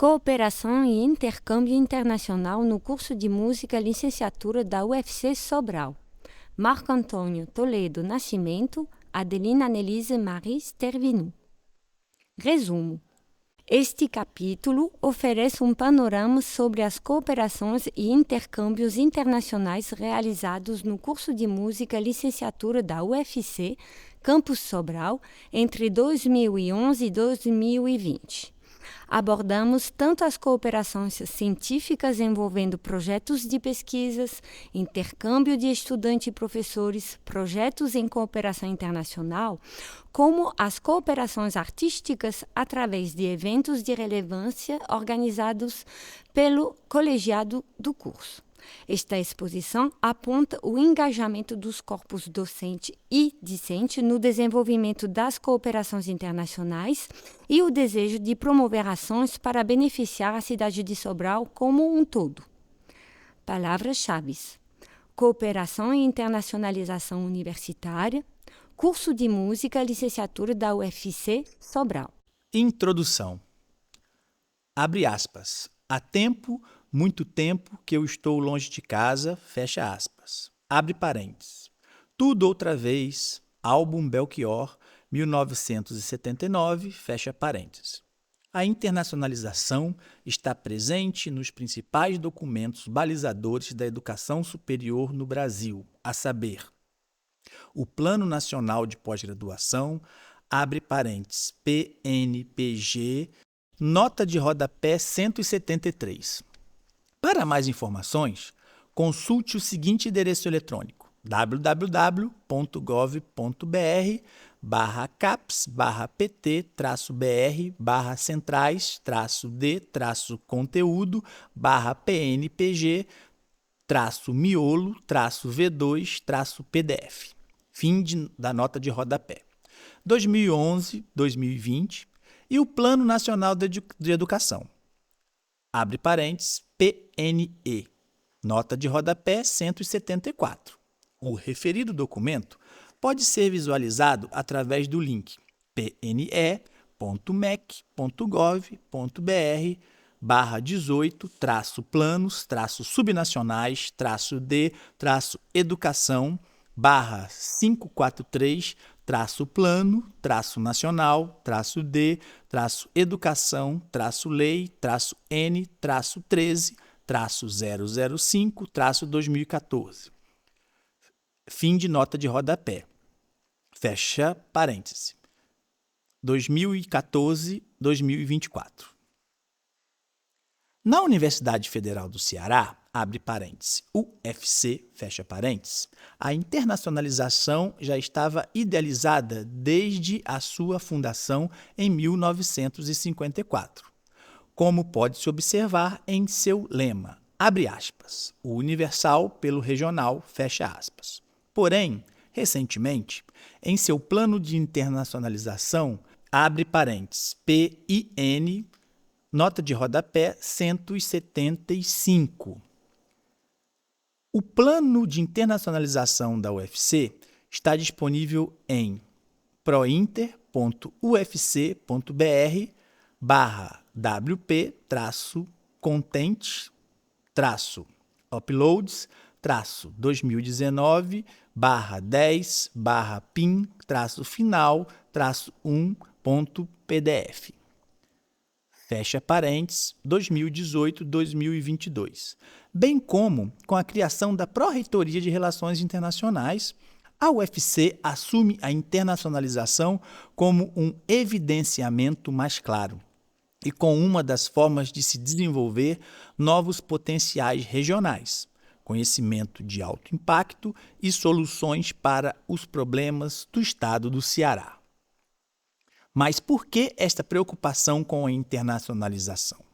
Cooperação e intercâmbio internacional no curso de música licenciatura da UFC Sobral. Marco Antônio Toledo Nascimento, Adelina Annelise Marie Stervinu. Resumo. Este capítulo oferece um panorama sobre as cooperações e intercâmbios internacionais realizados no curso de música licenciatura da UFC, Campus Sobral, entre 2011 e 2020. Abordamos tanto as cooperações científicas envolvendo projetos de pesquisas, intercâmbio de estudantes e professores, projetos em cooperação internacional, como as cooperações artísticas através de eventos de relevância organizados pelo colegiado do curso. Esta exposição aponta o engajamento dos corpos docente e discente no desenvolvimento das cooperações internacionais e o desejo de promover ações para beneficiar a cidade de Sobral como um todo. Palavras-chave: cooperação e internacionalização universitária, curso de música, licenciatura da UFC Sobral. Introdução. Abre aspas. Há tempo, muito tempo que eu estou longe de casa, fecha aspas. Abre parênteses. Tudo outra vez, álbum Belchior, 1979, fecha parênteses. A internacionalização está presente nos principais documentos balizadores da educação superior no Brasil, a saber, o Plano Nacional de Pós-Graduação, abre parênteses, PNPG, nota de rodapé 173. Para mais informações, consulte o seguinte endereço eletrônico: www.gov.br/caps/pt-BR-centrais-de-conteúdo/PNPG-miolo-V2-PDF. Fim da nota de rodapé. 2011-2020 e o Plano Nacional de Educação. Abre parênteses, PNE, nota de rodapé 174. O referido documento pode ser visualizado através do link PNE.MEC.gov.br/18-plano-nacional-D-Educação/D-N-3-D-005-2014. Fim de nota de rodapé. Fecha parêntese. 2014-2024. Na Universidade Federal do Ceará, abre parênteses, UFC, fecha parênteses, a internacionalização já estava idealizada desde a sua fundação em 1954, como pode-se observar em seu lema, abre aspas, o universal pelo regional, fecha aspas. Porém, recentemente, em seu plano de internacionalização, abre parênteses, PIN, nota de rodapé 175. O plano de internacionalização da UFC está disponível em prointer.ufc.br/wp-content-uploads-2019-10-final-1.pdf. Fecha parênteses, 2018-2022. Bem como com a criação da Pró-Reitoria de Relações Internacionais, a UFC assume a internacionalização como um evidenciamento mais claro e com uma das formas de se desenvolver novos potenciais regionais, conhecimento de alto impacto e soluções para os problemas do estado do Ceará. Mas por que esta preocupação com a internacionalização?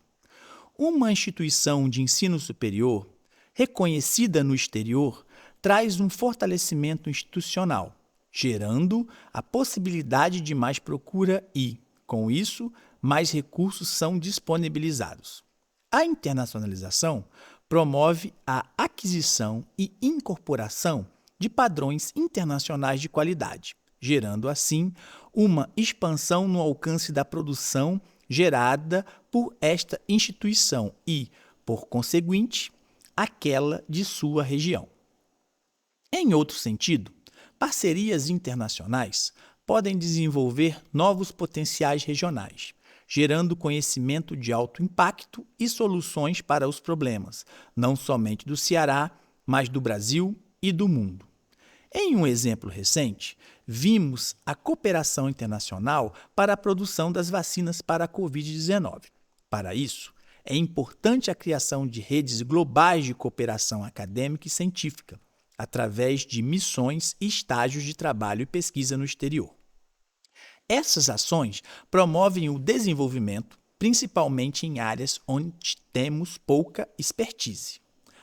Uma instituição de ensino superior, reconhecida no exterior, traz um fortalecimento institucional, gerando a possibilidade de mais procura e, com isso, mais recursos são disponibilizados. A internacionalização promove a aquisição e incorporação de padrões internacionais de qualidade, gerando, assim, uma expansão no alcance da produção gerada por esta instituição e, por conseguinte, aquela de sua região. Em outro sentido, parcerias internacionais podem desenvolver novos potenciais regionais, gerando conhecimento de alto impacto e soluções para os problemas, não somente do Ceará, mas do Brasil e do mundo. Em um exemplo recente, vimos a cooperação internacional para a produção das vacinas para a Covid-19. Para isso, é importante a criação de redes globais de cooperação acadêmica e científica, através de missões e estágios de trabalho e pesquisa no exterior. Essas ações promovem o desenvolvimento, principalmente em áreas onde temos pouca expertise.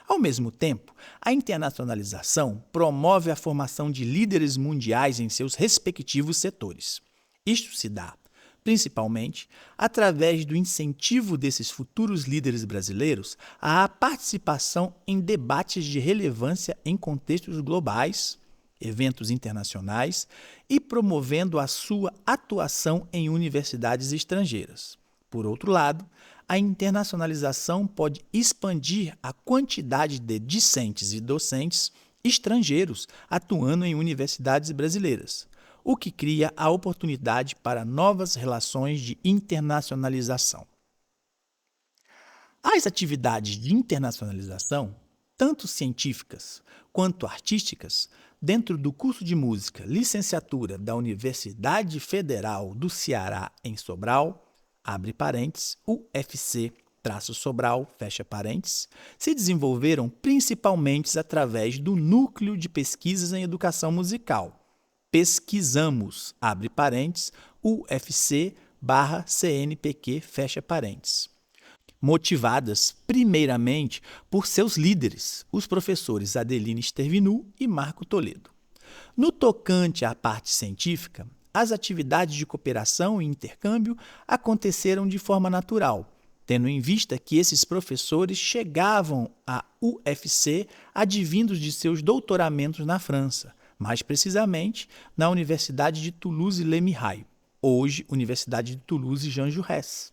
Ao mesmo tempo, a internacionalização promove a formação de líderes mundiais em seus respectivos setores. Isto se dá, principalmente, através do incentivo desses futuros líderes brasileiros à participação em debates de relevância em contextos globais, eventos internacionais e promovendo a sua atuação em universidades estrangeiras. Por outro lado, a internacionalização pode expandir a quantidade de discentes e docentes estrangeiros atuando em universidades brasileiras, o que cria a oportunidade para novas relações de internacionalização. As atividades de internacionalização, tanto científicas quanto artísticas, dentro do curso de música licenciatura da Universidade Federal do Ceará em Sobral, abre parênteses, UFC-Sobral, fecha parênteses, se desenvolveram principalmente através do Núcleo de Pesquisas em Educação Musical. Pesquisamos, abre parênteses, UFC/CNPq, fecha parênteses. Motivadas primeiramente por seus líderes, os professores Adeline Stervinu e Marco Toledo. No tocante à parte científica, as atividades de cooperação e intercâmbio aconteceram de forma natural, tendo em vista que esses professores chegavam à UFC advindos de seus doutoramentos na França, mais precisamente na Universidade de Toulouse-Le Mirail, hoje Universidade de Toulouse-Jean Jaurès,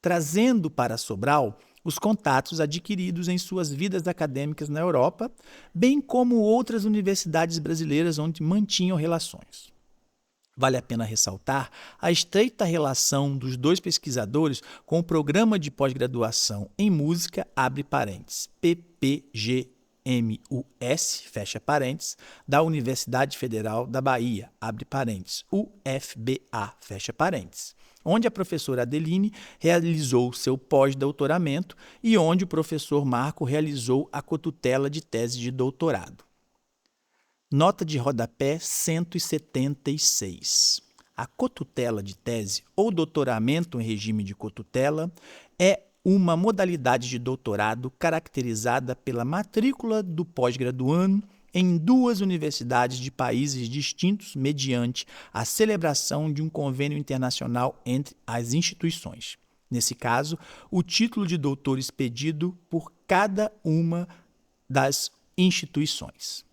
trazendo para Sobral os contatos adquiridos em suas vidas acadêmicas na Europa, bem como outras universidades brasileiras onde mantinham relações. Vale a pena ressaltar a estreita relação dos dois pesquisadores com o Programa de Pós-Graduação em Música, abre parênteses, PPGMUS, fecha parênteses, da Universidade Federal da Bahia, abre parênteses, UFBA, fecha parênteses, onde a professora Adeline realizou seu pós-doutoramento e onde o professor Marco realizou a cotutela de tese de doutorado. Nota de rodapé 176. A cotutela de tese ou doutoramento em regime de cotutela é uma modalidade de doutorado caracterizada pela matrícula do pós-graduando em duas universidades de países distintos mediante a celebração de um convênio internacional entre as instituições. Nesse caso, o título de doutor expedido por cada uma das instituições.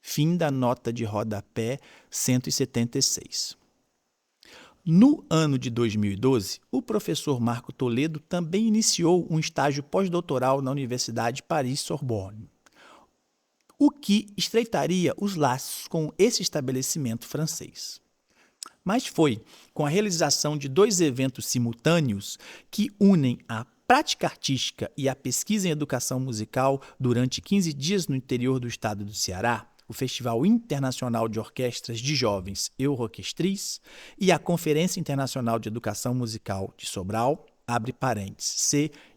Fim da nota de rodapé 176. No ano de 2012, o professor Marco Toledo também iniciou um estágio pós-doutoral na Universidade Paris-Sorbonne, o que estreitaria os laços com esse estabelecimento francês. Mas foi com a realização de dois eventos simultâneos que unem a prática artística e a pesquisa em educação musical durante 15 dias no interior do estado do Ceará, o Festival Internacional de Orquestras de Jovens Eurorquestris e a Conferência Internacional de Educação Musical de Sobral, abre parênteses,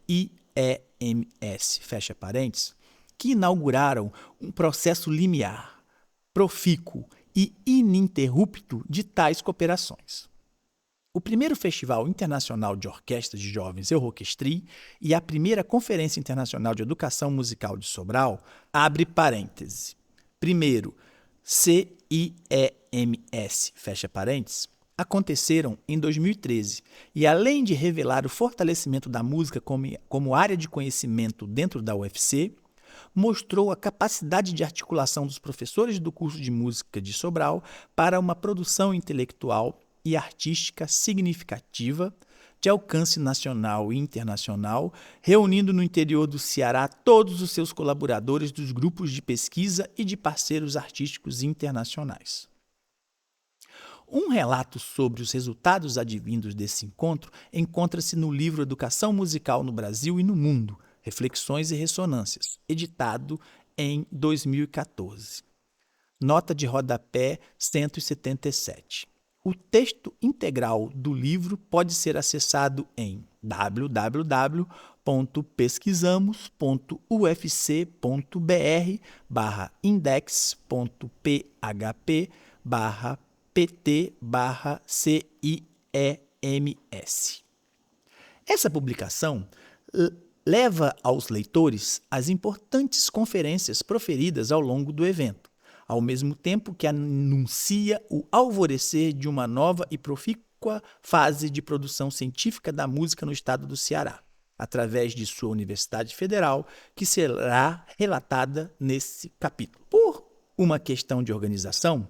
CIEMS, fecha parênteses, que inauguraram um processo limiar, profícuo e ininterrupto de tais cooperações. O primeiro Festival Internacional de Orquestras de Jovens Eurorquestri e a primeira Conferência Internacional de Educação Musical de Sobral, abre parênteses. Primeiro, CIEMS, fecha parênteses, aconteceram em 2013 e, além de revelar o fortalecimento da música como área de conhecimento dentro da UFC, mostrou a capacidade de articulação dos professores do curso de música de Sobral para uma produção intelectual e artística significativa, de alcance nacional e internacional, reunindo no interior do Ceará todos os seus colaboradores dos grupos de pesquisa e de parceiros artísticos internacionais. Um relato sobre os resultados advindos desse encontro encontra-se no livro Educação Musical no Brasil e no Mundo, Reflexões e Ressonâncias, editado em 2014. Nota de rodapé 177. O texto integral do livro pode ser acessado em www.pesquisamos.ufc.br/pt/CIEMS. Essa publicação leva aos leitores as importantes conferências proferidas ao longo do evento, ao mesmo tempo que anuncia o alvorecer de uma nova e profícua fase de produção científica da música no estado do Ceará, através de sua Universidade Federal, que será relatada nesse capítulo. Por uma questão de organização,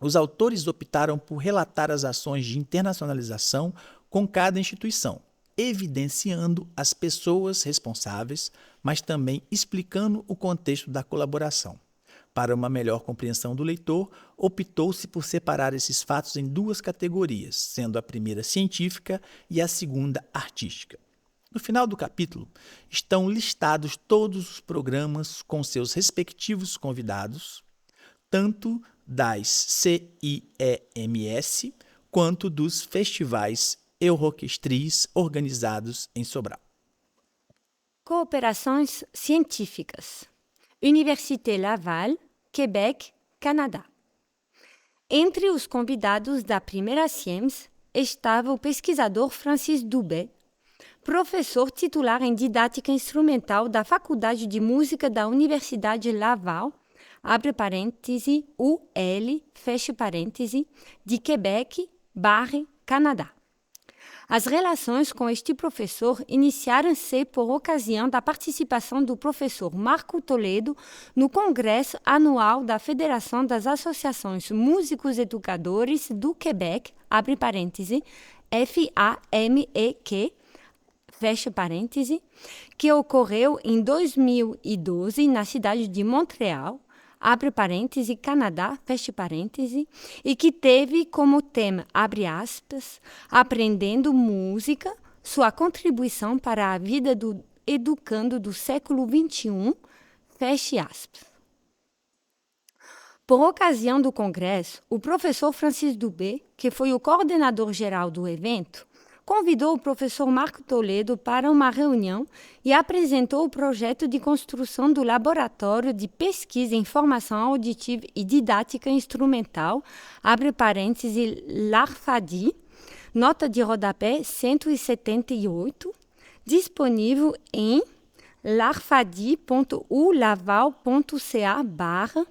os autores optaram por relatar as ações de internacionalização com cada instituição, evidenciando as pessoas responsáveis, mas também explicando o contexto da colaboração. Para uma melhor compreensão do leitor, optou-se por separar esses fatos em duas categorias, sendo a primeira científica e a segunda artística. No final do capítulo, estão listados todos os programas com seus respectivos convidados, tanto das CIEMS quanto dos festivais eurorquestris organizados em Sobral. Cooperações científicas. Université Laval, Quebec, Canadá. Entre os convidados da primeira CIEMS estava o pesquisador Francis Dubé, professor titular em didática instrumental da Faculdade de Música da Universidade Laval, abre parêntese, UL, fecha parêntese, de Quebec, Canadá. As relações com este professor iniciaram-se por ocasião da participação do professor Marco Toledo no Congresso Anual da Federação das Associações Músicos Educadores do Quebec, abre parêntese, FAMEQ, fecha parêntese, que ocorreu em 2012 na cidade de Montreal, abre parêntese, Canadá, fecha parêntese, e que teve como tema, abre aspas, aprendendo música, sua contribuição para a vida do educando do século XXI, fecha aspas. Por ocasião do congresso, o professor Francis Dubé, que foi o coordenador geral do evento, convidou o professor Marco Toledo para uma reunião e apresentou o projeto de construção do Laboratório de Pesquisa em Formação Auditiva e Didática Instrumental, abre parêntese, LARFADI, nota de rodapé 178, disponível em larfadi.ulaval.ca/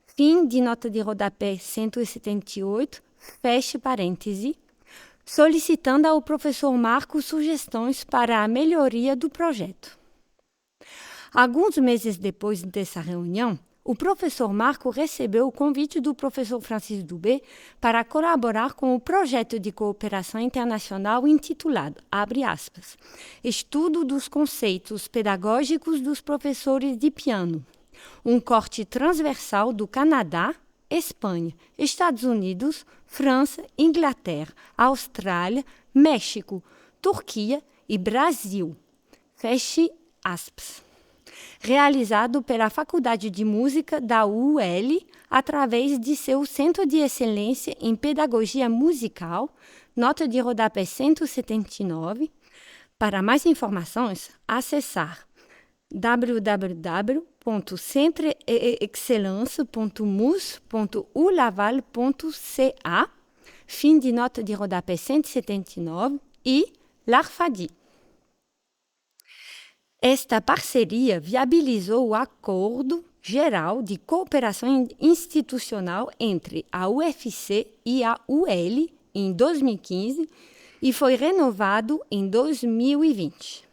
fim de nota de rodapé 178, feche parêntese, solicitando ao professor Marco sugestões para a melhoria do projeto. Alguns meses depois dessa reunião, o professor Marco recebeu o convite do professor Francis Dubé para colaborar com o projeto de cooperação internacional intitulado, abre aspas, Estudo dos Conceitos Pedagógicos dos Professores de Piano, um corte transversal do Canadá, Espanha, Estados Unidos, França, Inglaterra, Austrália, México, Turquia e Brasil. Feche aspas. Realizado pela Faculdade de Música da UL através de seu Centro de Excelência em Pedagogia Musical, nota de rodapé 179. Para mais informações, acessar www.centreexcellence.mus.ulaval.ca, fim de nota de rodapé 179, e LARFADI. Esta parceria viabilizou o Acordo Geral de Cooperação Institucional entre a UFC e a UL em 2015 e foi renovado em 2020.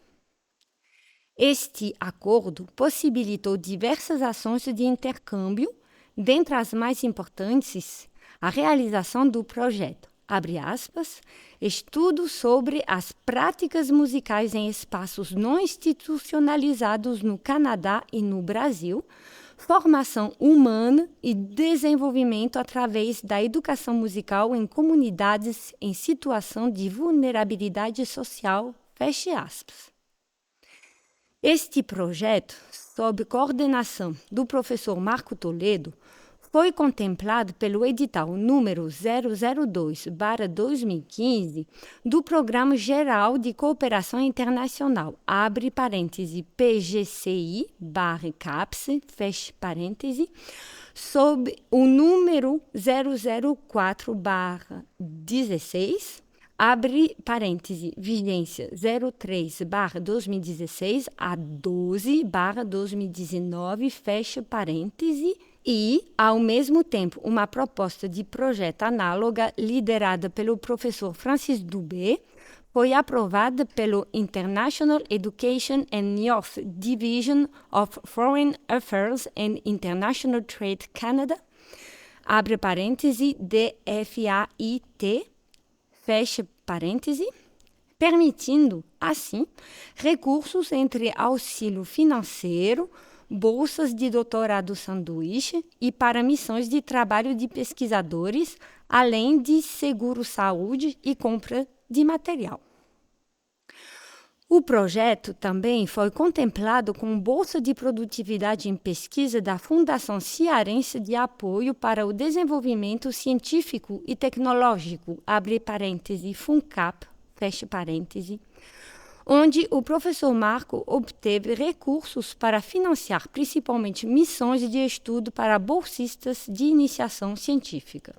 Este acordo possibilitou diversas ações de intercâmbio, dentre as mais importantes, a realização do projeto abre aspas, estudo sobre as práticas musicais em espaços não institucionalizados no Canadá e no Brasil, formação humana e desenvolvimento através da educação musical em comunidades em situação de vulnerabilidade social, fecha aspas. Este projeto, sob coordenação do professor Marco Toledo, foi contemplado pelo edital número 002/2015 do Programa Geral de Cooperação Internacional, abre parêntese, PGCI/CAPES, fecha parêntese, sob o número 004/16, abre parêntese, vigência 03/2016 a 12/2019, fecha parêntese, e, ao mesmo tempo, uma proposta de projeto análoga liderada pelo professor Francis Dubé foi aprovada pelo International Education and Youth Division of Foreign Affairs and International Trade Canada, abre parêntese, DFAIT, fecha parêntese, permitindo, assim, recursos entre auxílio financeiro, bolsas de doutorado sanduíche e para missões de trabalho de pesquisadores, além de seguro-saúde e compra de material. O projeto também foi contemplado com bolsa de produtividade em pesquisa da Fundação Cearense de Apoio para o Desenvolvimento Científico e Tecnológico, abre parêntese, FUNCAP, fecha parêntese, onde o professor Marco obteve recursos para financiar principalmente missões de estudo para bolsistas de iniciação científica.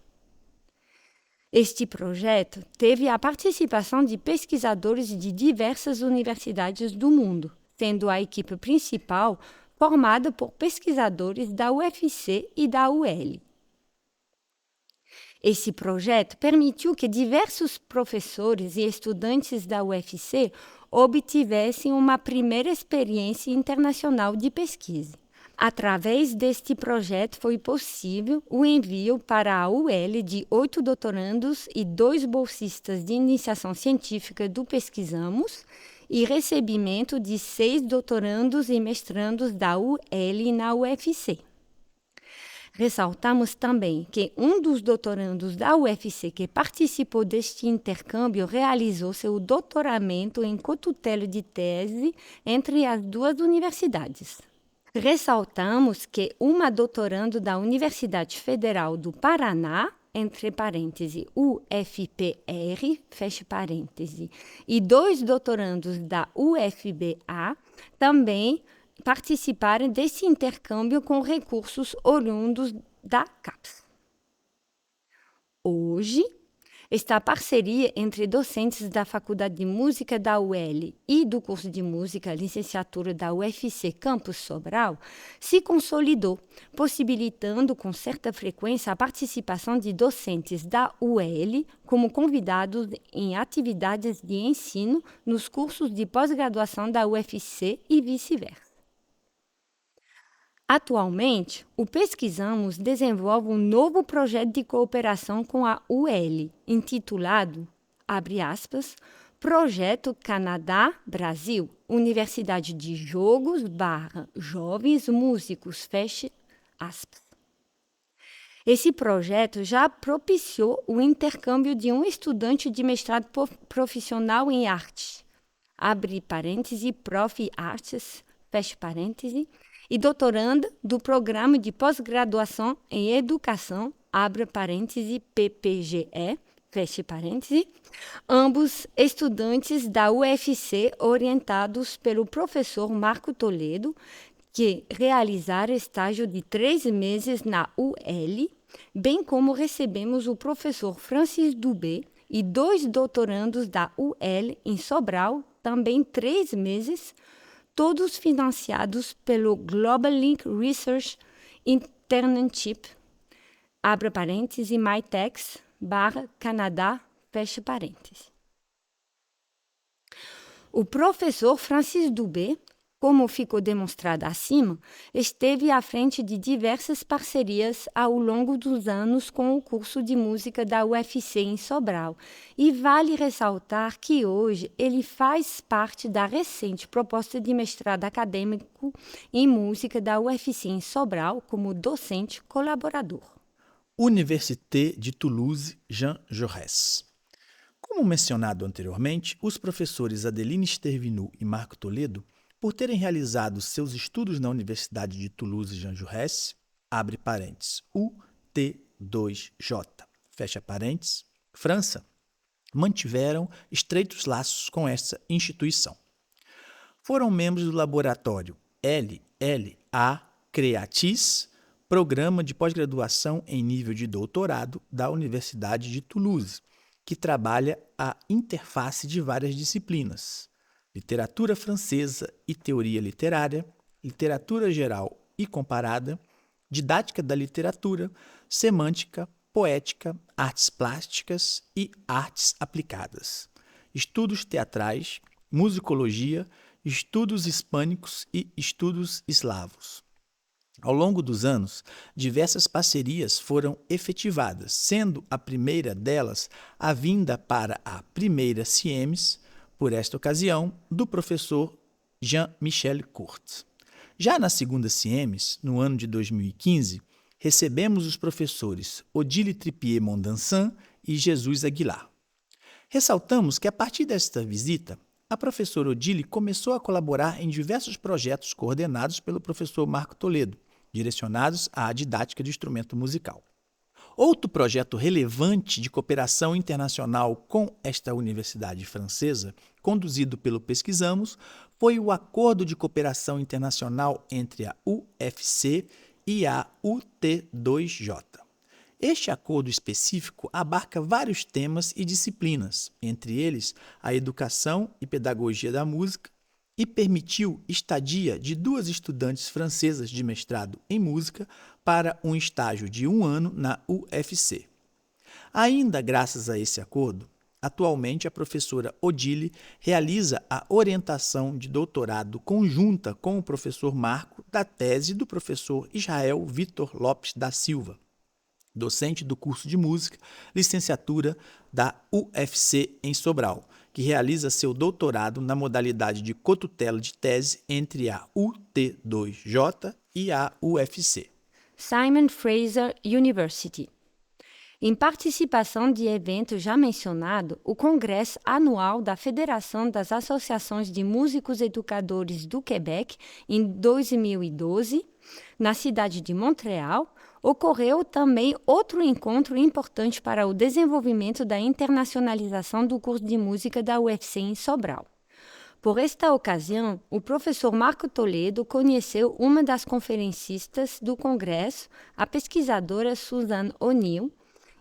Este projeto teve a participação de pesquisadores de diversas universidades do mundo, sendo a equipe principal formada por pesquisadores da UFC e da UL. Esse projeto permitiu que diversos professores e estudantes da UFC obtivessem uma primeira experiência internacional de pesquisa. Através deste projeto foi possível o envio para a UL de 8 doutorandos e 2 bolsistas de iniciação científica do Pesquisamos e recebimento de 6 doutorandos e mestrandos da UL na UFC. Ressaltamos também que um dos doutorandos da UFC que participou deste intercâmbio realizou seu doutoramento em cotutela de tese entre as duas universidades. Ressaltamos que uma doutorando da Universidade Federal do Paraná, entre parênteses, UFPR, fecha parêntese, e 2 doutorandos da UFBA também participaram desse intercâmbio com recursos oriundos da CAPES. Hoje, esta parceria entre docentes da Faculdade de Música da UL e do curso de Música, licenciatura da UFC Campus Sobral, se consolidou, possibilitando com certa frequência a participação de docentes da UL como convidados em atividades de ensino nos cursos de pós-graduação da UFC e vice-versa. Atualmente, o Pesquisamos desenvolve um novo projeto de cooperação com a UL, intitulado, abre aspas, Projeto Canadá-Brasil, Universidade de Jogos / Jovens Músicos, fecha aspas. Esse projeto já propiciou o intercâmbio de um estudante de mestrado profissional em arte, abre parêntese, Prof. Artes, fecha parêntese, e doutoranda do Programa de Pós-Graduação em Educação, abre parêntese, PPGE, fecha parêntese, ambos estudantes da UFC orientados pelo professor Marco Toledo, que realizaram estágio de 3 meses na UL, bem como recebemos o professor Francis Dubé e 2 doutorandos da UL em Sobral, também 3 meses, todos financiados pelo Global Link Research Internship, abre parêntese, MyTex, Canadá, fecha parêntese. O professor Francis Dubé como ficou demonstrado acima, esteve à frente de diversas parcerias ao longo dos anos com o curso de música da UFC em Sobral. E vale ressaltar que hoje ele faz parte da recente proposta de mestrado acadêmico em música da UFC em Sobral como docente colaborador. Université de Toulouse, Jean Jaurès. Como mencionado anteriormente, os professores Adeline Stervinu e Marco Toledo, por terem realizado seus estudos na Universidade de Toulouse Jean Jaurès, abre parênteses, UT2J, fecha parênteses, França, mantiveram estreitos laços com essa instituição. Foram membros do laboratório LLA Creatis, programa de pós-graduação em nível de doutorado da Universidade de Toulouse, que trabalha a interface de várias disciplinas: literatura francesa e teoria literária, literatura geral e comparada, didática da literatura, semântica, poética, artes plásticas e artes aplicadas, estudos teatrais, musicologia, estudos hispânicos e estudos eslavos. Ao longo dos anos, diversas parcerias foram efetivadas, sendo a primeira delas a vinda para a primeira CIEMS, por esta ocasião, do professor Jean-Michel Court. Já na segunda CIEMS, no ano de 2015, recebemos os professores Odile Tripier-Mondansan e Jesus Aguilar. Ressaltamos que, a partir desta visita, a professora Odile começou a colaborar em diversos projetos coordenados pelo professor Marco Toledo, direcionados à didática de instrumento musical. Outro projeto relevante de cooperação internacional com esta universidade francesa, conduzido pelo Pesquisamos, foi o Acordo de Cooperação Internacional entre a UFC e a UT2J. Este acordo específico abarca vários temas e disciplinas, entre eles a educação e pedagogia da música, e permitiu estadia de 2 estudantes francesas de mestrado em música para um estágio de 1 ano na UFC. Ainda graças a esse acordo, atualmente a professora Odile realiza a orientação de doutorado conjunta com o professor Marco da tese do professor Israel Vitor Lopes da Silva, docente do curso de música, licenciatura da UFC em Sobral, que realiza seu doutorado na modalidade de cotutela de tese entre a UT2J e a UFC. Simon Fraser University. Em participação de evento já mencionado, o Congresso Anual da Federação das Associações de Músicos Educadores do Quebec, em 2012, na cidade de Montreal, ocorreu também outro encontro importante para o desenvolvimento da internacionalização do curso de música da UFC em Sobral. Por esta ocasião, o professor Marco Toledo conheceu uma das conferencistas do congresso, a pesquisadora Susan O'Neill,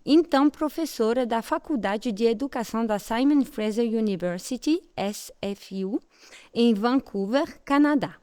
então professora da Faculdade de Educação da Simon Fraser University, SFU, em Vancouver, Canadá.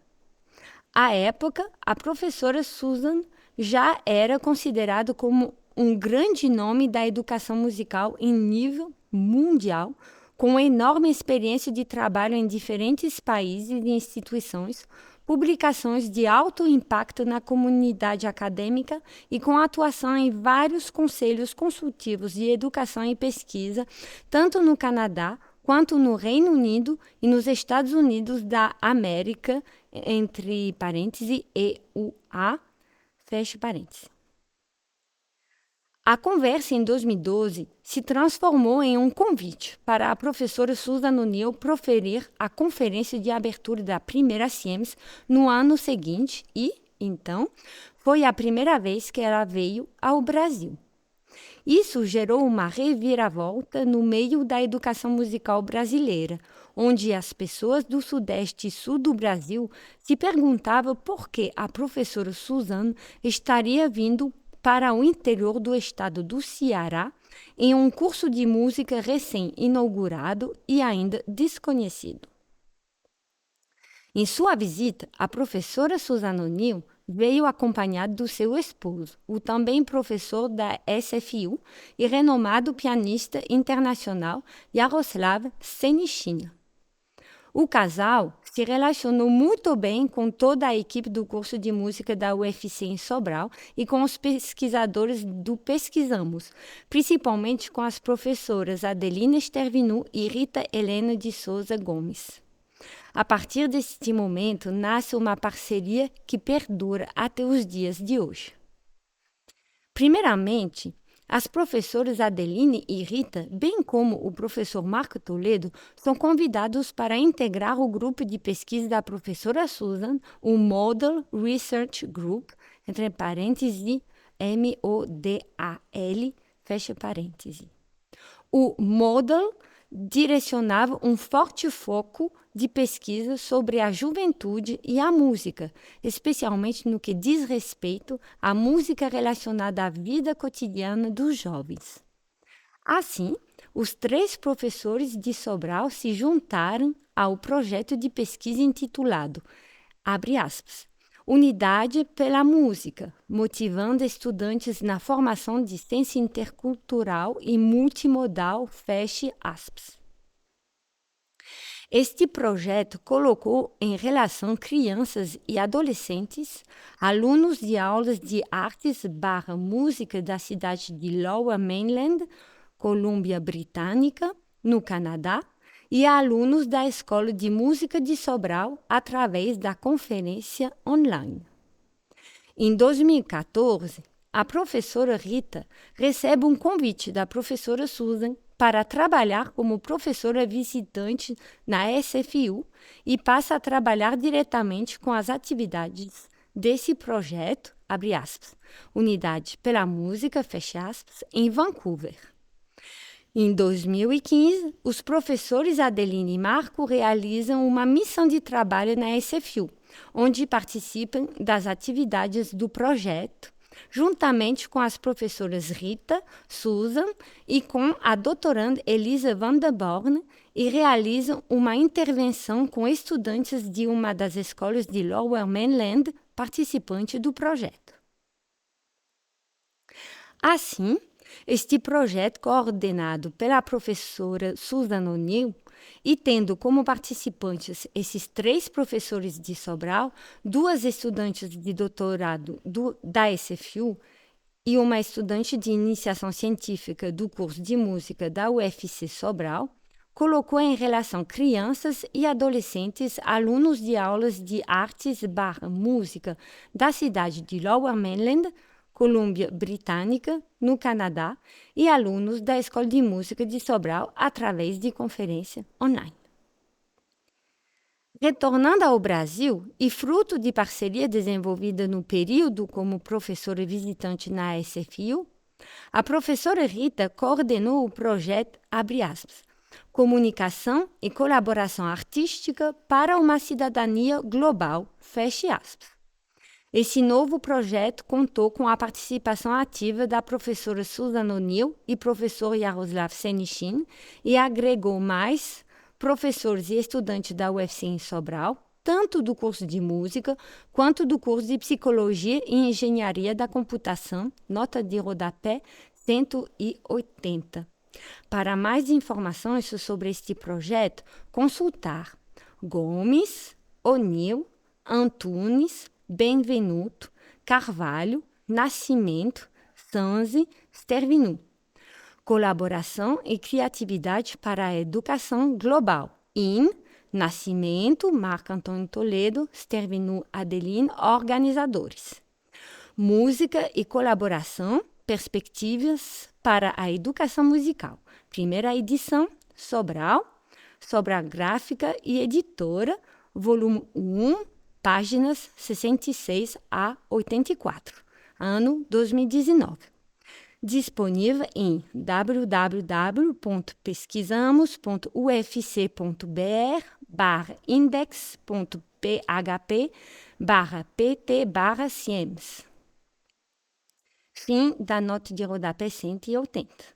À época, a professora Susan já era considerado como um grande nome da educação musical em nível mundial, com enorme experiência de trabalho em diferentes países e instituições, publicações de alto impacto na comunidade acadêmica e com atuação em vários conselhos consultivos de educação e pesquisa, tanto no Canadá quanto no Reino Unido e nos Estados Unidos da América, entre parênteses, EUA, fecha parênteses. A conversa em 2012 se transformou em um convite para a professora Susan O'Neill proferir a conferência de abertura da primeira CIEMS no ano seguinte e, então, foi a primeira vez que ela veio ao Brasil. Isso gerou uma reviravolta no meio da educação musical brasileira, onde as pessoas do Sudeste e Sul do Brasil se perguntavam por que a professora Susan estaria vindo para o interior do estado do Ceará em um curso de música recém-inaugurado e ainda desconhecido. Em sua visita, a professora Susan O'Neill veio acompanhada do seu esposo, o também professor da SFU e renomado pianista internacional Yaroslav Senichin. O casal se relacionou muito bem com toda a equipe do curso de música da UFC em Sobral e com os pesquisadores do Pesquisamos, principalmente com as professoras Adelina Stervinu e Rita Helena de Souza Gomes. A partir deste momento, nasce uma parceria que perdura até os dias de hoje. Primeiramente, as professoras Adeline e Rita, bem como o professor Marco Toledo, são convidados para integrar o grupo de pesquisa da professora Susan, o Model Research Group, entre parênteses, MODAL, fecha parênteses. O Model direcionava um forte foco de pesquisa sobre a juventude e a música, especialmente no que diz respeito à música relacionada à vida cotidiana dos jovens. Assim, os 3 professores de Sobral se juntaram ao projeto de pesquisa intitulado, abre aspas, Unidade pela Música, motivando estudantes na formação de ciência intercultural e multimodal, feche aspas. Este projeto colocou em relação crianças e adolescentes, alunos de aulas de artes/música da cidade de Lower Mainland, Colômbia Britânica, no Canadá, e alunos da Escola de Música de Sobral através da conferência online. Em 2014, a professora Rita recebe um convite da professora Susan para trabalhar como professora visitante na SFU e passa a trabalhar diretamente com as atividades desse projeto, abre aspas, Unidade pela Música, fecha aspas, em Vancouver. Em 2015, os professores Adeline e Marco realizam uma missão de trabalho na SFU, onde participam das atividades do projeto, juntamente com as professoras Rita, Susan e com a doutoranda Elisa van der Born, e realizam uma intervenção com estudantes de uma das escolas de Lower Mainland participantes do projeto. Assim, este projeto, coordenado pela professora Susan O'Neill e tendo como participantes esses 3 professores de Sobral, 2 estudantes de doutorado da SFU e uma estudante de iniciação científica do curso de música da UFC Sobral, colocou em relação crianças e adolescentes alunos de aulas de artes/música da cidade de Lower Mainland, Colômbia Britânica, no Canadá, e alunos da Escola de Música de Sobral através de conferência online. Retornando ao Brasil e fruto de parceria desenvolvida no período como professora visitante na SFU, a professora Rita coordenou o projeto, abre aspas, Comunicação e Colaboração Artística para uma Cidadania Global, feche aspas. Esse novo projeto contou com a participação ativa da professora Susan O'Neill e professor Yaroslav Senichin e agregou mais professores e estudantes da UFC em Sobral, tanto do curso de música quanto do curso de psicologia e engenharia da computação, nota de rodapé 180. Para mais informações sobre este projeto, consultar Gomes, O'Neill, Antunes, Benvenuto, Carvalho, Nascimento, Sanzi, Stervinu. Colaboração e criatividade para a educação global. IN, Nascimento, Marco Antônio Toledo, Stervinu Adeline, organizadores. Música e colaboração, perspectivas para a educação musical. Primeira edição, Sobral, Sobral Gráfica e Editora, volume 1, páginas 66 a 84, ano 2019. Disponível em www.pesquisamos.ufc.br/index.php/pt/ciems. Fim da nota de rodapé 180.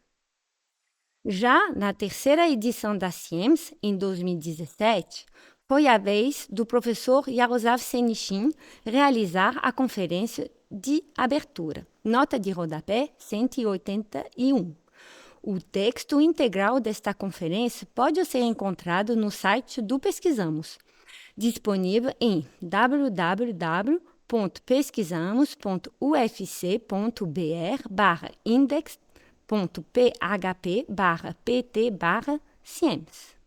Já na terceira edição da CIEMS, em 2017, foi a vez do professor Yaroslav Senichin realizar a conferência de abertura. Nota de rodapé 181. O texto integral desta conferência pode ser encontrado no site do Pesquisamos, disponível em www.pesquisamos.ufc.br/index.php/pt/ciems.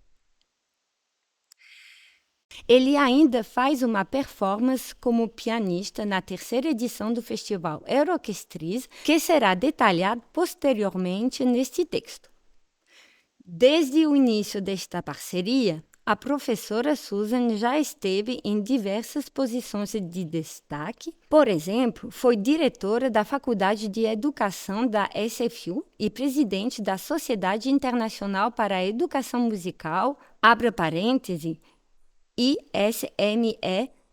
Ele ainda faz uma performance como pianista na terceira edição do Festival Euroorquestris, que será detalhado posteriormente neste texto. Desde o início desta parceria, a professora Susan já esteve em diversas posições de destaque. Por exemplo, foi diretora da Faculdade de Educação da SFU e presidente da Sociedade Internacional para a Educação Musical, abre parêntese, ISME,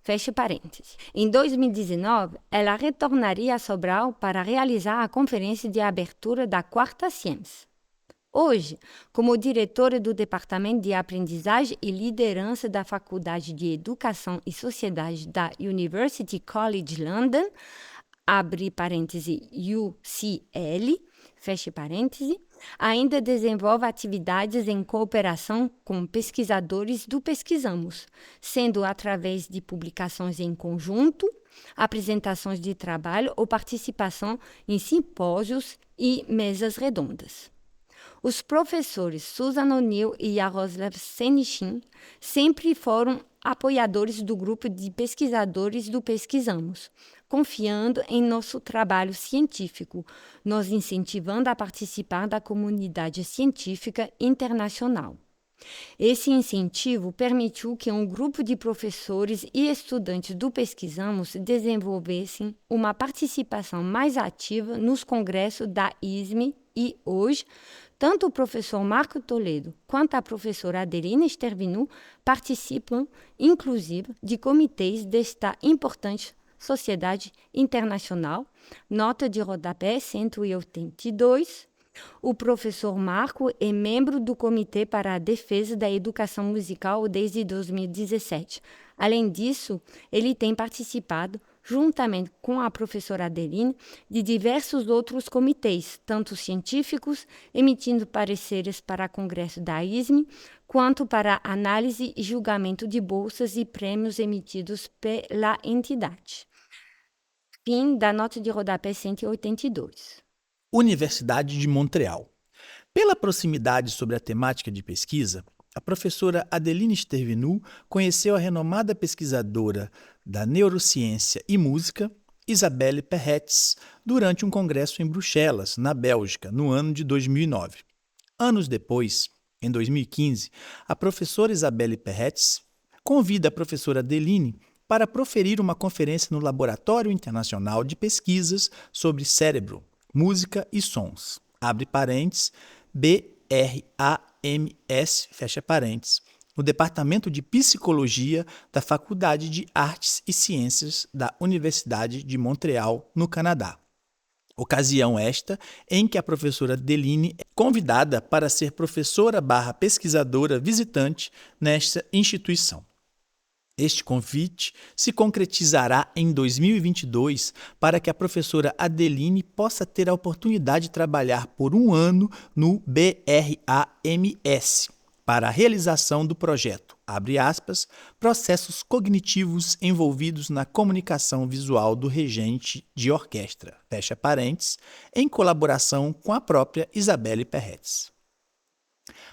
fecha parênteses. Em 2019, ela retornaria a Sobral para realizar a conferência de abertura da quarta Ciems. Hoje, como diretora do Departamento de Aprendizagem e Liderança da Faculdade de Educação e Sociedade da University College London, abre parêntese UCL, fecha parêntese, ainda desenvolve atividades em cooperação com pesquisadores do Pesquisamos, sendo através de publicações em conjunto, apresentações de trabalho ou participação em simpósios e mesas redondas. Os professores Susan O'Neill e Jaroslav Senichin sempre foram apoiadores do grupo de pesquisadores do Pesquisamos, confiando em nosso trabalho científico, nos incentivando a participar da comunidade científica internacional. Esse incentivo permitiu que um grupo de professores e estudantes do Pesquisamos desenvolvessem uma participação mais ativa nos congressos da ISME e, hoje, tanto o professor Marco Toledo quanto a professora Adelina Stervinu participam, inclusive, de comitês desta importante sociedade internacional. Nota de rodapé 182. O professor Marco é membro do Comitê para a Defesa da Educação Musical desde 2017. Além disso, ele tem participado, juntamente com a professora Adeline, de diversos outros comitês, tanto científicos, emitindo pareceres para o Congresso da ISME, quanto para análise e julgamento de bolsas e prêmios emitidos pela entidade. Fim da nota de rodapé 182. Universidade de Montreal. Pela proximidade sobre a temática de pesquisa, a professora Adeline Stervinu conheceu a renomada pesquisadora da neurociência e música, Isabelle Perretz, durante um congresso em Bruxelas, na Bélgica, no ano de 2009. Anos depois, em 2015, a professora Isabelle Perretz convida a professora Adeline para proferir uma conferência no Laboratório Internacional de Pesquisas sobre Cérebro, Música e Sons, abre parênteses, BRAMS, fecha parênteses, no Departamento de Psicologia da Faculdade de Artes e Ciências da Universidade de Montreal, no Canadá. Ocasião esta em que a professora Adeline é convidada para ser professora/pesquisadora visitante nesta instituição. Este convite se concretizará em 2022 para que a professora Adeline possa ter a oportunidade de trabalhar por um ano no BRAMS para a realização do projeto, abre aspas, processos cognitivos envolvidos na comunicação visual do regente de orquestra, fecha parênteses, em colaboração com a própria Isabelle Perretz.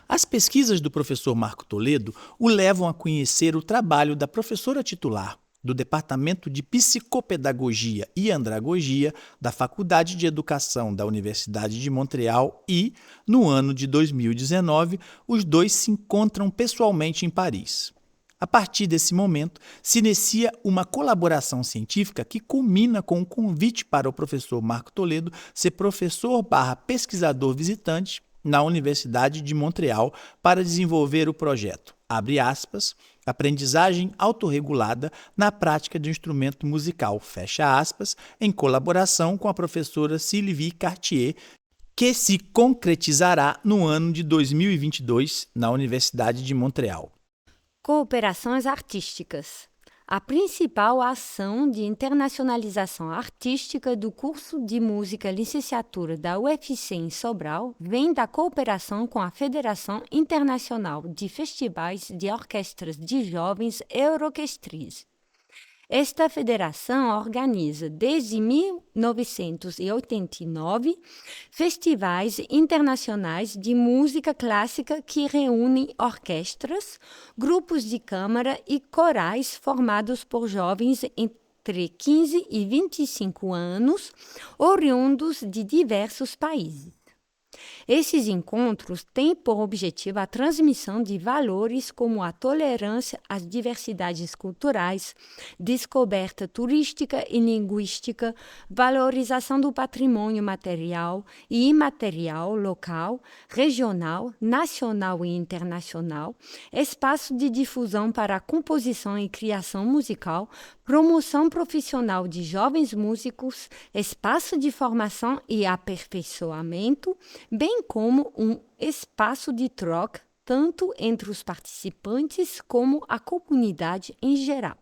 As pesquisas do professor Marco Toledo o levam a conhecer o trabalho da professora titular do Departamento de Psicopedagogia e Andragogia da Faculdade de Educação da Universidade de Montreal e, no ano de 2019, os dois se encontram pessoalmente em Paris. A partir desse momento, se inicia uma colaboração científica que culmina com um convite para o professor Marco Toledo ser professor/pesquisador visitante na Universidade de Montreal para desenvolver o projeto, abre aspas, aprendizagem autorregulada na prática de instrumento musical, fecha aspas, em colaboração com a professora Sylvie Cartier, que se concretizará no ano de 2022 na Universidade de Montreal. Cooperações artísticas. A principal ação de internacionalização artística do curso de música licenciatura da UFC em Sobral vem da cooperação com a Federação Internacional de Festivais de Orquestras de Jovens Euroquestris. Esta federação organiza, desde 1989, festivais internacionais de música clássica que reúnem orquestras, grupos de câmara e corais formados por jovens entre 15 e 25 anos, oriundos de diversos países. Esses encontros têm por objetivo a transmissão de valores como a tolerância às diversidades culturais, descoberta turística e linguística, valorização do patrimônio material e imaterial local, regional, nacional e internacional, espaço de difusão para a composição e criação musical, promoção profissional de jovens músicos, espaço de formação e aperfeiçoamento, bem como um espaço de troca tanto entre os participantes como a comunidade em geral.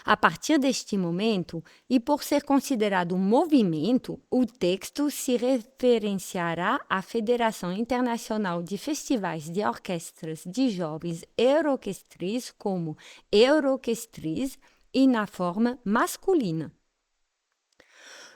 A partir deste momento, e por ser considerado um movimento, o texto se referenciará à Federação Internacional de Festivais de Orquestras de Jovens Euroquestris como Euroquestris e na forma masculina.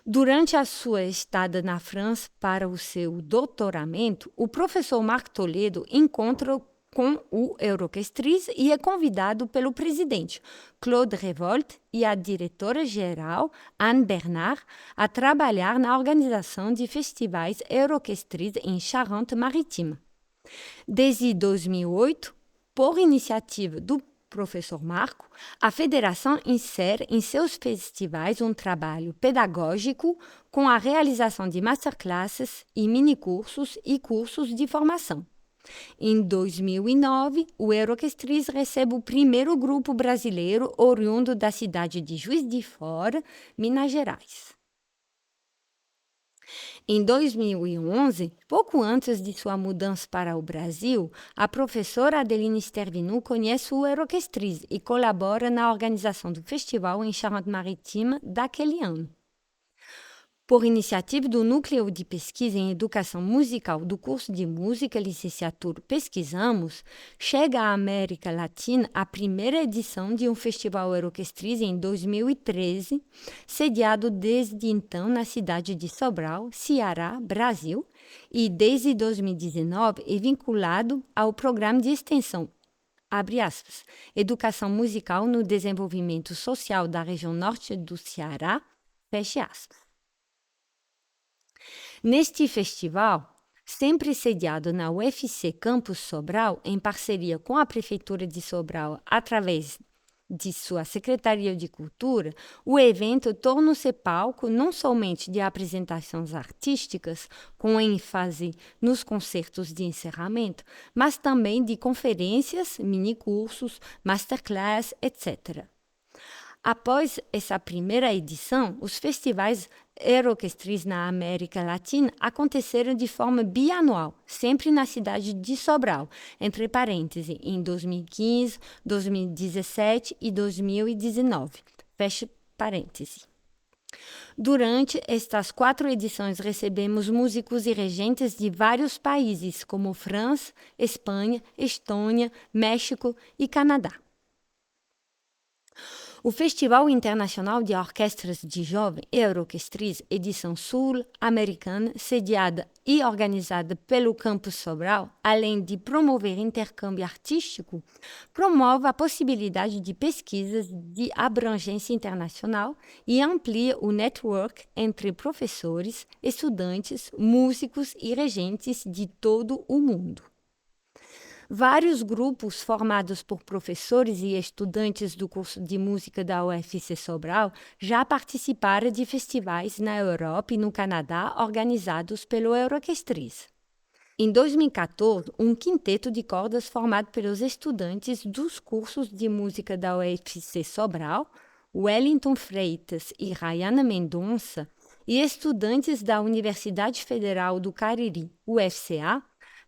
Durante a sua estada na França para o seu doutoramento, o professor Marc Toledo encontra com o Euroquestris e é convidado pelo presidente Claude Revolt e a diretora-geral Anne Bernard a trabalhar na organização de festivais Euroquestris em Charente-Maritime. Desde 2008, por iniciativa do professor Marco, a federação insere em seus festivais um trabalho pedagógico com a realização de masterclasses e minicursos e cursos de formação. Em 2009, o Euroquestris recebe o primeiro grupo brasileiro oriundo da cidade de Juiz de Fora, Minas Gerais. Em 2011, pouco antes de sua mudança para o Brasil, a professora Adeline Stervinu conhece o Euroquestris e colabora na organização do festival em Charente-Maritime daquele ano. Por iniciativa do Núcleo de Pesquisa em Educação Musical do curso de Música Licenciatura Pesquisamos, chega à América Latina a primeira edição de um festival Euroquestris em 2013, sediado desde então na cidade de Sobral, Ceará, Brasil, e desde 2019 é vinculado ao programa de extensão, abre aspas, Educação Musical no Desenvolvimento Social da região norte do Ceará, fecha aspas. Neste festival, sempre sediado na UFC Campus Sobral, em parceria com a Prefeitura de Sobral, através de sua Secretaria de Cultura, o evento torna-se palco não somente de apresentações artísticas, com ênfase nos concertos de encerramento, mas também de conferências, minicursos, masterclass, etc. Após essa primeira edição, os festivais Euroquestris na América Latina aconteceram de forma bianual, sempre na cidade de Sobral, entre parênteses, em 2015, 2017 e 2019, fecha parênteses. Durante estas 4 edições recebemos músicos e regentes de vários países, como França, Espanha, Estônia, México e Canadá. O Festival Internacional de Orquestras de Jovens Euroquestris, edição sul-americana, sediada e organizada pelo Campus Sobral, além de promover intercâmbio artístico, promove a possibilidade de pesquisas de abrangência internacional e amplia o network entre professores, estudantes, músicos e regentes de todo o mundo. Vários grupos formados por professores e estudantes do curso de música da UFC Sobral já participaram de festivais na Europa e no Canadá organizados pelo Euroquestris. Em 2014, um quinteto de cordas formado pelos estudantes dos cursos de música da UFC Sobral, Wellington Freitas e Rayana Mendonça, e estudantes da Universidade Federal do Cariri, UFCA,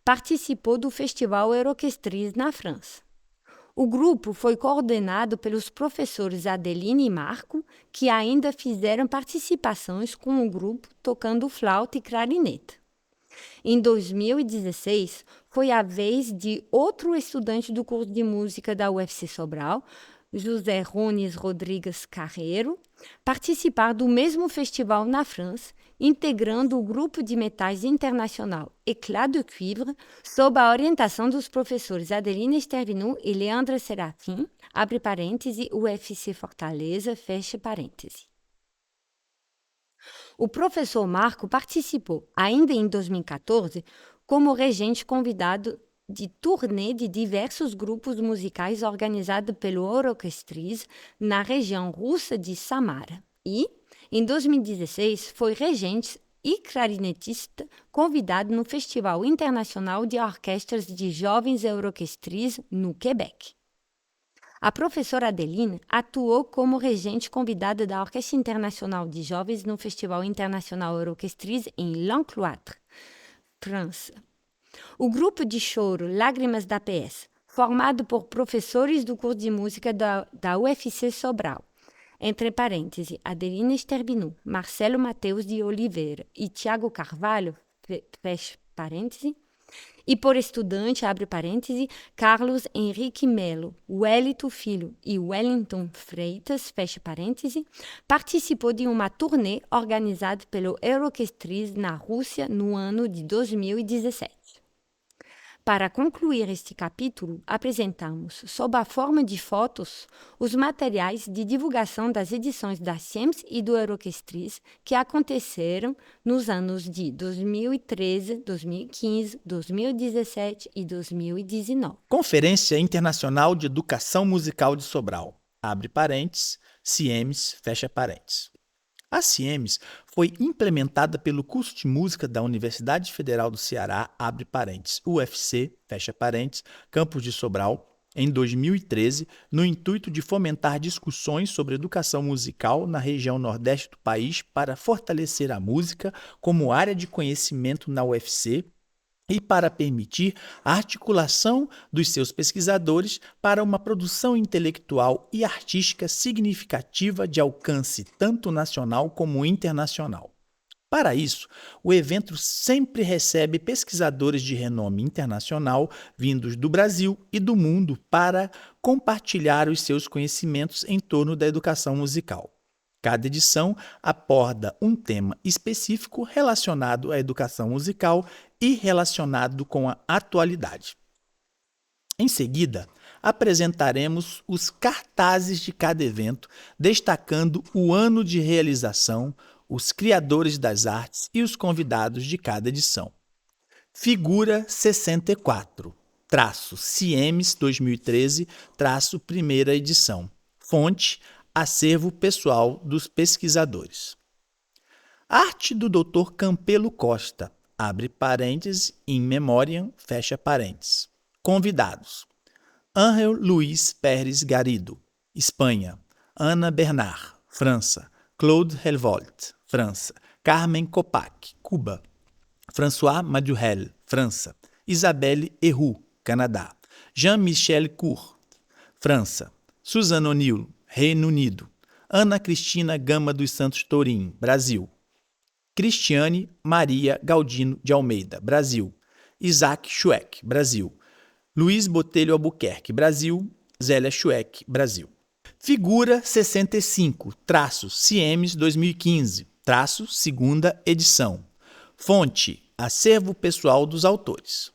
participou do Festival Euroquestris na França. O grupo foi coordenado pelos professores Adeline e Marco, que ainda fizeram participações com o grupo tocando flauta e clarinete. Em 2016, foi a vez de outro estudante do curso de música da UFC Sobral, José Rones Rodrigues Carreiro, participar do mesmo festival na França, integrando o grupo de metais internacional Éclat de Cuivre, sob a orientação dos professores Adeline Stervinu e Leandra Serafim, abre parêntese, UFC Fortaleza, fecha parêntese. O professor Marco participou, ainda em 2014, como regente convidado de turnê de diversos grupos musicais organizados pelo Orquestris na região russa de Samara. E, em 2016, foi regente e clarinetista convidado no Festival Internacional de Orquestras de Jovens Orquestris no Quebec. A professora Adeline atuou como regente convidada da Orquestra Internacional de Jovens no Festival Internacional Orquestris em L'Encloître, França. O grupo de choro Lágrimas da PS, formado por professores do curso de música da UFC Sobral, entre parênteses, Adeline Stervinu, Marcelo Mateus de Oliveira e Tiago Carvalho, fecha parêntese, e por estudante, abre parêntese, Carlos Henrique Melo, Wellington Filho e Wellington Freitas, fecha parêntese, participou de uma turnê organizada pelo Orquestris na Rússia no ano de 2017. Para concluir este capítulo, apresentamos, sob a forma de fotos, os materiais de divulgação das edições da SIEMS e do Orquestris que aconteceram nos anos de 2013, 2015, 2017 e 2019. Conferência Internacional de Educação Musical de Sobral, abre parênteses, SIEMS, fecha parênteses. A SIEMS foi implementada pelo curso de música da Universidade Federal do Ceará, abre parênteses, UFC, fecha parênteses, Campus de Sobral, em 2013, no intuito de fomentar discussões sobre educação musical na região nordeste do país para fortalecer a música como área de conhecimento na UFC e para permitir a articulação dos seus pesquisadores para uma produção intelectual e artística significativa de alcance tanto nacional como internacional. Para isso, o evento sempre recebe pesquisadores de renome internacional vindos do Brasil e do mundo para compartilhar os seus conhecimentos em torno da educação musical. Cada edição aborda um tema específico relacionado à educação musical e relacionado com a atualidade. Em seguida, apresentaremos os cartazes de cada evento, destacando o ano de realização, os criadores das artes e os convidados de cada edição. Figura 64, CIEMS 2013, primeira edição. Fonte, Acervo Pessoal dos Pesquisadores. Arte do Dr. Campelo Costa, abre parênteses, in memoriam, fecha parênteses. Convidados: Ángel Luiz Pérez Garrido, Espanha. Ana Bernard, França. Claude Helvold, França. Carmen Kopak, Cuba. François Maduhel, França. Isabelle Héroux, Canadá. Jean-Michel Court, França. Suzanne O'Neill, Reino Unido. Ana Cristina Gama dos Santos Tourim, Brasil. Cristiane Maria Galdino de Almeida, Brasil. Isaac Schweck, Brasil. Luiz Botelho Albuquerque, Brasil. Zélia Schweck, Brasil. Figura 65, CIEMS 2015, segunda edição. Fonte, Acervo Pessoal dos Autores.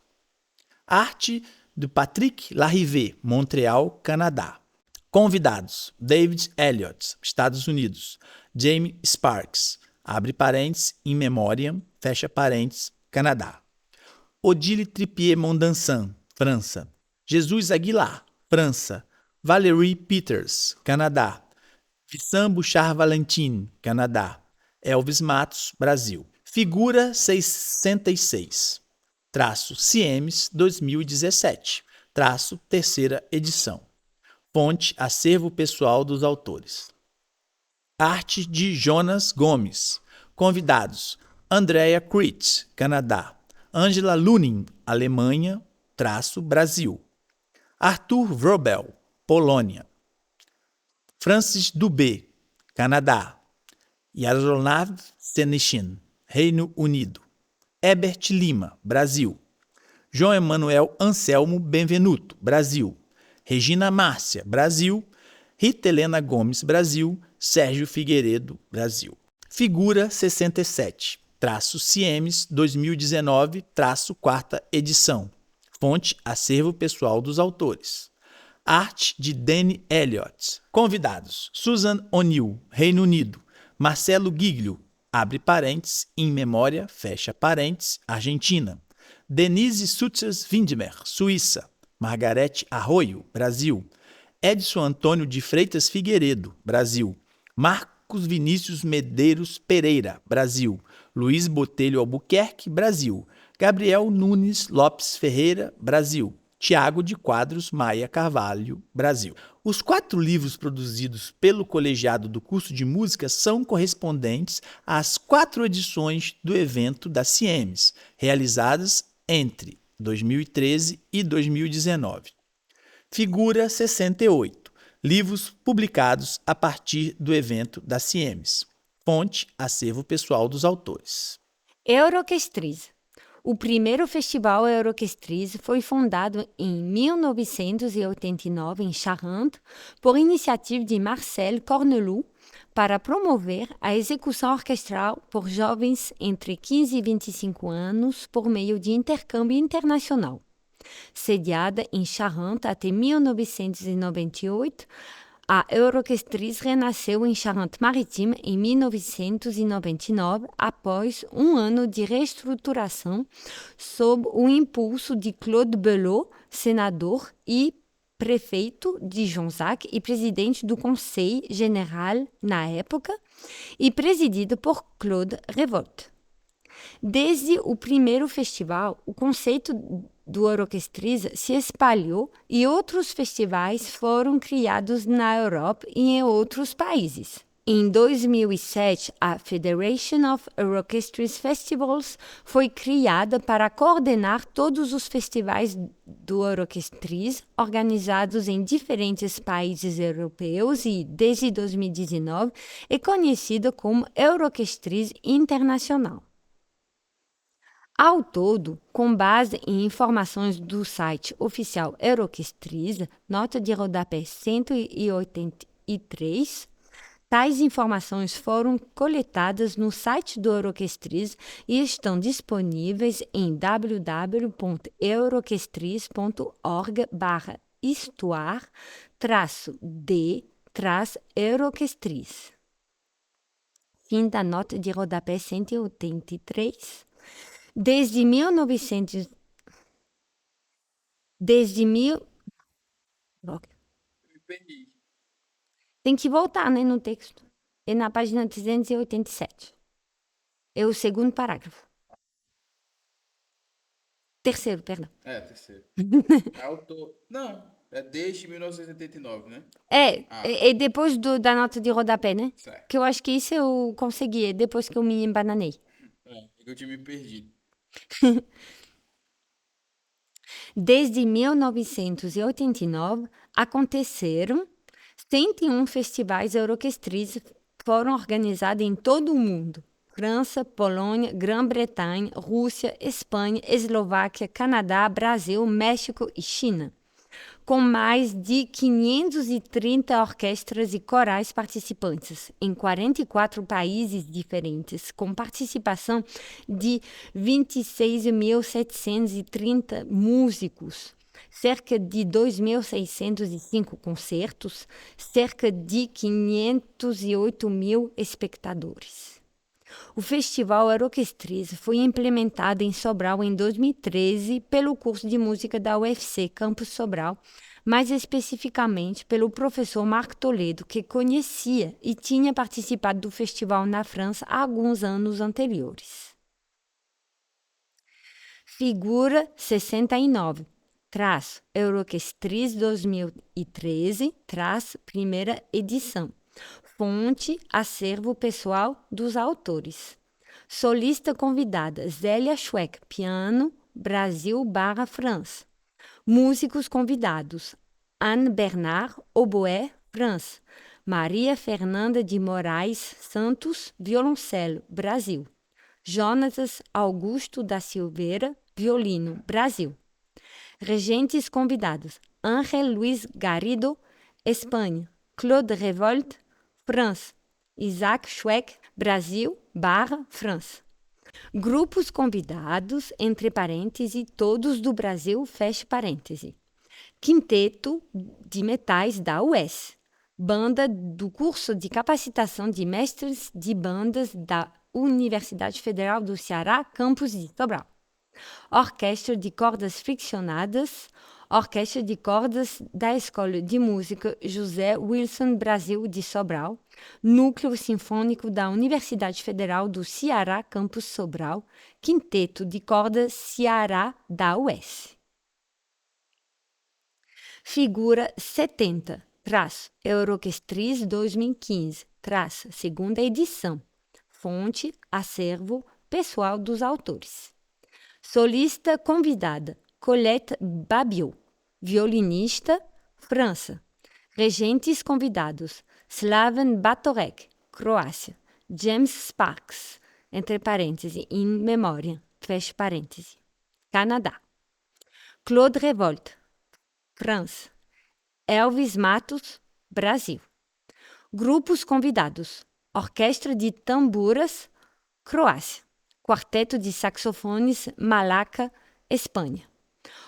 Arte de Patrick Larrivé, Montreal, Canadá. Convidados: David Elliott, Estados Unidos. Jamie Sparks, abre parênteses, in memoriam, fecha parênteses, Canadá. Odile Tripier Mondansan, França. Jesus Aguilar, França. Valérie Peters, Canadá. Vincent Bouchard Valentin, Canadá. Elvis Matos, Brasil. Figura 66, CIEMS 2017, terceira edição. Fonte, Acervo Pessoal dos Autores. Arte de Jonas Gomes. Convidados: Andrea Critch, Canadá. Angela Lunin, Alemanha, Brasil. Arthur Wrobel, Polônia. Francis Dubé, Canadá. Yaroslav Senichin, Reino Unido. Herbert Lima, Brasil. João Emanuel Anselmo Benvenuto, Brasil. Regina Márcia, Brasil. Rita Helena Gomes, Brasil. Sérgio Figueiredo, Brasil. Figura 67, Ciemes 2019, 4ª edição. Fonte, acervo pessoal dos autores. Arte de Danny Elliott. Convidados: Susan O'Neill, Reino Unido. Marcelo Giglio, abre parênteses, in memória, fecha parênteses, Argentina. Denise Sutzers-Windmer, Suíça. Margarete Arroio, Brasil. Edson Antônio de Freitas Figueiredo, Brasil. Marcos Vinícius Medeiros Pereira, Brasil. Luiz Botelho Albuquerque, Brasil. Gabriel Nunes Lopes Ferreira, Brasil. Tiago de Quadros Maia Carvalho, Brasil. Os 4 livros produzidos pelo colegiado do curso de música são correspondentes às 4 edições do evento da Ciemes, realizadas entre 2013 e 2019. Figura 68. Livros publicados a partir do evento da Ciemes. Fonte, acervo pessoal dos autores. Euroquestriz. O primeiro festival Euroquestriz foi fundado em 1989 em Charente por iniciativa de Marcel Corneloup para promover a execução orquestral por jovens entre 15 e 25 anos por meio de intercâmbio internacional. Sediada em Charente até 1998, a Euroquestriz renasceu em Charente-Maritime em 1999, após um ano de reestruturação, sob o impulso de Claude Belot, senador e prefeito de Jonzac e presidente do Conseil Général na época, e presidida por Claude Revolt. Desde o primeiro festival, o conceito do Euroquestriz se espalhou e outros festivais foram criados na Europa e em outros países. Em 2007, a Federation of Euroquestriz Festivals foi criada para coordenar todos os festivais do Euroquestriz organizados em diferentes países europeus e, desde 2019, é conhecida como Euroquestriz Internacional. Ao todo, com base em informações do site oficial Euroquestriz, nota de rodapé 183, tais informações foram coletadas no site do Euroquestriz e estão disponíveis em www.euroquestriz.org/histoire-de-euroquestriz. Fim da nota de rodapé 183. Desde Tem que voltar, né, no texto. É na página 387. É o segundo parágrafo. Terceiro, perdão. Terceiro. Autor... Não, é desde 1989, né? É depois da nota de rodapé, né? Certo. Que eu acho que isso eu consegui, é depois que eu me embananei. É que eu tinha me perdido. Desde 1989, aconteceram 101 festivais Euroquestriz foram organizados em todo o mundo. França, Polônia, Grã-Bretanha, Rússia, Espanha, Eslováquia, Canadá, Brasil, México e China, com mais de 530 orquestras e corais participantes, em 44 países diferentes, com participação de 26.730 músicos, cerca de 2.605 concertos, cerca de 508.000 espectadores. O Festival Euroquestriz foi implementado em Sobral em 2013 pelo curso de música da UFC Campus Sobral, mais especificamente pelo professor Marco Toledo, que conhecia e tinha participado do festival na França há alguns anos anteriores. Figura 69. Euroquestriz 2013, primeira edição. Fonte, acervo pessoal dos autores. Solista convidada, Zélia Schweck, piano, Brasil/França. Músicos convidados: Anne Bernard, oboé, França. Maria Fernanda de Moraes Santos, violoncelo, Brasil. Jonatas Augusto da Silveira, violino, Brasil. Regentes convidados: Ángel Luiz Garrido, Espanha. Claude Revolt, França. Isaac Schweck, Brasil, França. Grupos convidados, entre parênteses, todos do Brasil, fecha parêntese. Quinteto de Metais da UES. Banda do curso de capacitação de mestres de bandas da Universidade Federal do Ceará, campus de Sobral. Orquestra de cordas friccionadas, Orquestra de cordas da Escola de Música José Wilson Brasil de Sobral, Núcleo Sinfônico da Universidade Federal do Ceará, campus Sobral, Quinteto de cordas Ceará da UES. Figura 70, Euroquestris 2015, segunda edição. Fonte, acervo, pessoal dos autores. Solista convidada, Colette Babiot. Violinista, França. Regentes convidados, Slaven Batorek, Croácia. James Sparks, entre parênteses, in memória, fecha parênteses, Canadá. Claude Revolt, França. Elvis Matos, Brasil. Grupos convidados, Orquestra de Tamburas, Croácia. Quarteto de Saxofones, Malaca, Espanha.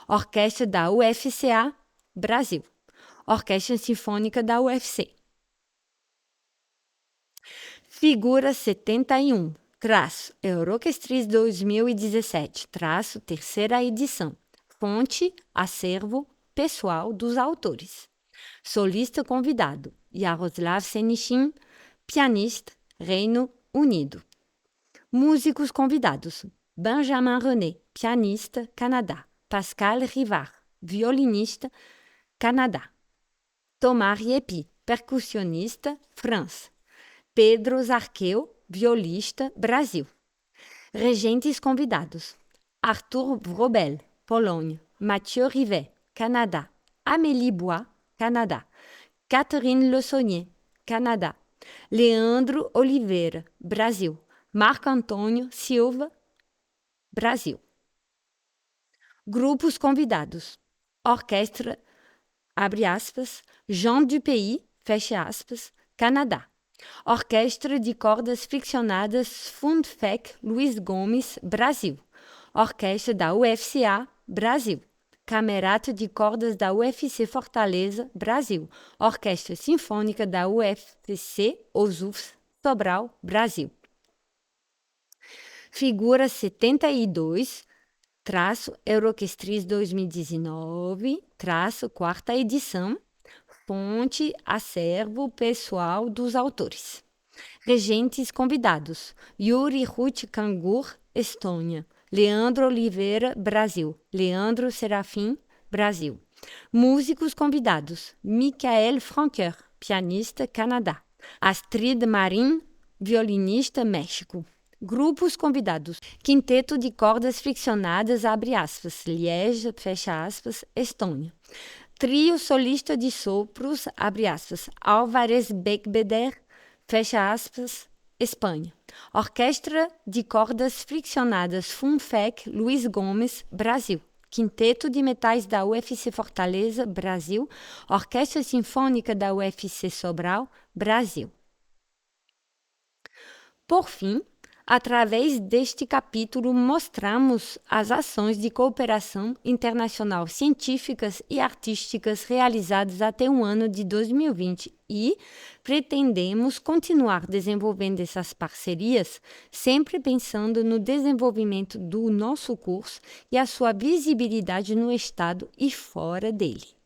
Orquestra da UFCA, Brasil. Orquestra Sinfônica da UFC. Figura 71, Euroquestris 2017, terceira edição. Fonte, acervo, pessoal dos autores. Solista convidado, Yaroslav Senichin, pianista, Reino Unido. Músicos convidados, Benjamin René, pianista, Canadá. Pascal Rivard, violinista, Canadá. Thomas Riepi, percussionista, França. Pedro Zarqueu, violista, Brasil. Regentes convidados, Arthur Vrobel, Polônia. Mathieu Rivet, Canadá. Amélie Bois, Canadá. Catherine Le Saunier, Canadá. Leandro Oliveira, Brasil. Marco Antônio Silva, Brasil. Grupos convidados. Orquestra, abre aspas, Jean Dupéy, fecha aspas, Canadá. Orquestra de cordas friccionadas Fundfec Luiz Gomes, Brasil. Orquestra da UFCA, Brasil. Camerato de cordas da UFC Fortaleza, Brasil. Orquestra Sinfônica da UFC OSUF, Sobral, Brasil. Figura 72, Euroquestris 2019, quarta edição. Fonte, acervo, pessoal dos autores. Regentes convidados, Yuri Ruth Kangur, Estônia. Leandro Oliveira, Brasil. Leandro Serafim, Brasil. Músicos convidados, Michael Franqueur, pianista, Canadá. Astrid Marin, violinista, México. Grupos convidados, Quinteto de cordas friccionadas, abre aspas, Liège, fecha aspas, Estônia. Trio solista de sopros, abre aspas, Álvarez Beckbeder, fecha aspas, Espanha. Orquestra de cordas friccionadas Funfec Luiz Gomes, Brasil. Quinteto de metais da UFC Fortaleza, Brasil. Orquestra Sinfônica da UFC Sobral, Brasil. Por fim, através deste capítulo, mostramos as ações de cooperação internacional científicas e artísticas realizadas até o ano de 2020 e pretendemos continuar desenvolvendo essas parcerias, sempre pensando no desenvolvimento do nosso curso e a sua visibilidade no estado e fora dele.